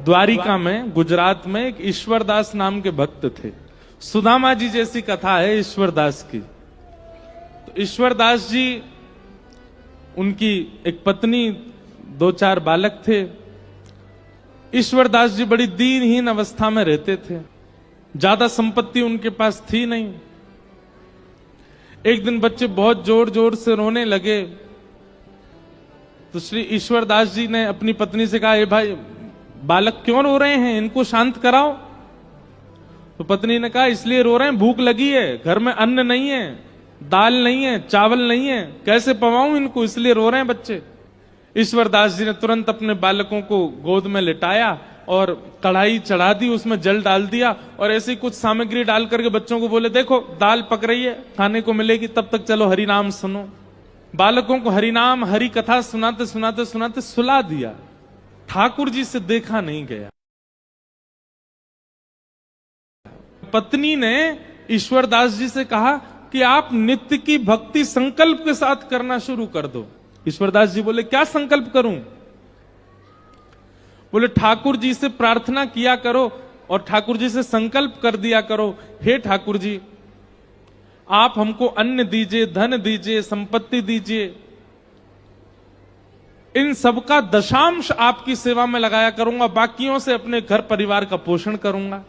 द्वारिका में, गुजरात में एक ईश्वरदास नाम के भक्त थे। सुदामा जी जैसी कथा है ईश्वरदास की। तो ईश्वरदास जी, उनकी एक पत्नी, 2-4 बालक थे। ईश्वरदास जी बड़ी दीनहीन अवस्था में रहते थे, ज्यादा संपत्ति उनके पास थी नहीं। एक दिन बच्चे बहुत जोर जोर से रोने लगे, तो श्री ईश्वरदास जी ने अपनी पत्नी से कहा, ए भाई, बालक क्यों रो रहे हैं, इनको शांत कराओ। तो पत्नी ने कहा, इसलिए रो रहे हैं, भूख लगी है, घर में अन्न नहीं है, दाल नहीं है, चावल नहीं है, कैसे पवाऊं इनको, इसलिए रो रहे हैं बच्चे। ईश्वरदास जी ने तुरंत अपने बालकों को गोद में लिटाया और कढ़ाई चढ़ा दी, उसमें जल डाल दिया और ऐसी कुछ सामग्री डाल करके बच्चों को बोले, देखो दाल पक रही है, खाने को मिलेगी, तब तक चलो हरि नाम सुनो। बालकों को हरि नाम, हरि कथा सुनाते सुनाते सुनाते सुला दिया। ठाकुर जी से देखा नहीं गया। पत्नी ने ईश्वरदास जी से कहा कि आप नित्य की भक्ति संकल्प के साथ करना शुरू कर दो। ईश्वरदास जी बोले, क्या संकल्प करूं? बोले, ठाकुर जी से प्रार्थना किया करो और ठाकुर जी से संकल्प कर दिया करो, हे ठाकुर जी, आप हमको अन्न दीजिए, धन दीजिए, संपत्ति दीजिए, इन सबका दशांश आपकी सेवा में लगाया करूंगा, बाकियों से अपने घर परिवार का पोषण करूंगा।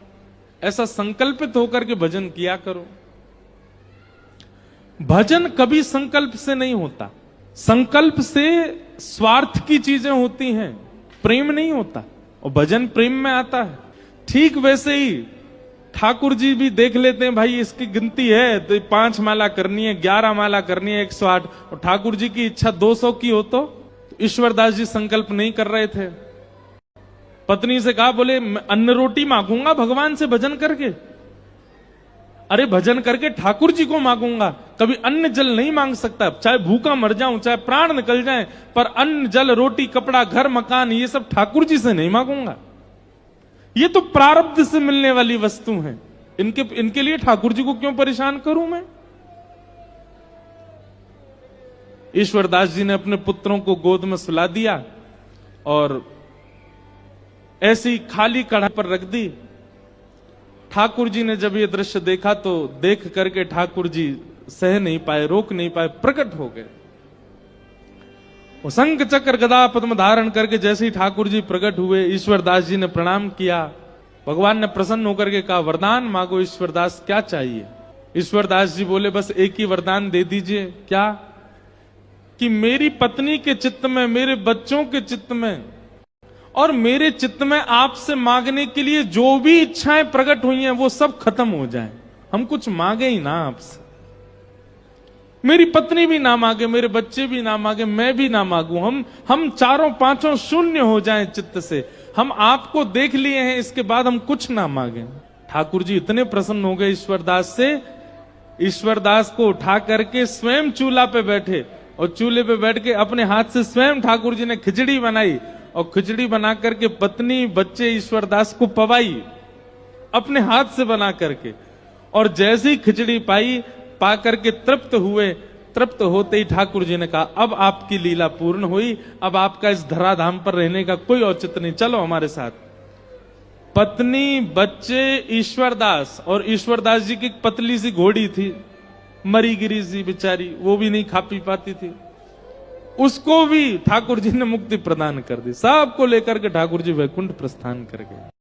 ऐसा संकल्पित होकर के भजन किया करो। भजन कभी संकल्प से नहीं होता। संकल्प से स्वार्थ की चीजें होती हैं, प्रेम नहीं होता, और भजन प्रेम में आता है। ठीक वैसे ही ठाकुर जी भी देख लेते हैं, भाई इसकी गिनती है तो 5 माला करनी है, 11 माला करनी है, 108, और ठाकुर जी की इच्छा 200 की हो तो ईश्वरदास जी संकल्प नहीं कर रहे थे। पत्नी से कहा, बोले मैं अन्न रोटी मांगूंगा भगवान से भजन करके। अरे भजन करके ठाकुर जी को मांगूंगा, कभी अन्न जल नहीं मांग सकता। चाहे भूखा मर जाऊं, चाहे प्राण निकल जाए, पर अन्न जल रोटी कपड़ा घर मकान ये सब ठाकुर जी से नहीं मांगूंगा। ये तो प्रारब्ध से मिलने वाली वस्तु हैं, इनके लिए ठाकुर जी को क्यों परेशान करूं मैं। ईश्वरदास जी ने अपने पुत्रों को गोद में सुला दिया और ऐसी खाली कढ़ाई पर रख दी। ठाकुर जी ने जब ये दृश्य देखा तो देख करके ठाकुर जी सह नहीं पाए, रोक नहीं पाए, प्रकट हो गए। वो शंख चक्र गदा पद्म धारण करके जैसे ही ठाकुर जी प्रकट हुए, ईश्वरदास जी ने प्रणाम किया। भगवान ने प्रसन्न होकर के कहा, वरदान मांगो ईश्वरदास, क्या चाहिए? ईश्वरदास जी बोले, बस एक ही वरदान दे दीजिए। क्या? कि मेरी पत्नी के चित्त में, मेरे बच्चों के चित्त में और मेरे चित्त में आपसे मांगने के लिए जो भी इच्छाएं प्रकट हुई हैं वो सब खत्म हो जाएं। हम कुछ मांगे ही ना आपसे। मेरी पत्नी भी ना मांगे, मेरे बच्चे भी ना मांगे, मैं भी ना मांगू, हम चारों पांचों शून्य हो जाएं चित्त से। हम आपको देख लिए हैं, इसके बाद हम कुछ ना मांगे। ठाकुर जी इतने प्रसन्न हो गए ईश्वरदास से, ईश्वरदास को उठा करके स्वयं चूल्हा पे बैठे और चूल्हे पे बैठ के अपने हाथ से स्वयं ठाकुर जी ने खिचड़ी बनाई और खिचड़ी बना करके पत्नी बच्चे ईश्वरदास को पवाई अपने हाथ से बना करके। और जैसी खिचड़ी पा करके तृप्त हुए, तृप्त होते ही ठाकुर जी ने कहा, अब आपकी लीला पूर्ण हुई, अब आपका इस धराधाम पर रहने का कोई औचित्य नहीं, चलो हमारे साथ। पत्नी, बच्चे, ईश्वरदास, और ईश्वरदास जी की एक पतली सी घोड़ी थी, मरी गिरी सी बेचारी, वो भी नहीं खा पी पाती थी, उसको भी ठाकुर जी ने मुक्ति प्रदान कर दी। सबको लेकर के ठाकुर जी वैकुंठ प्रस्थान कर गए।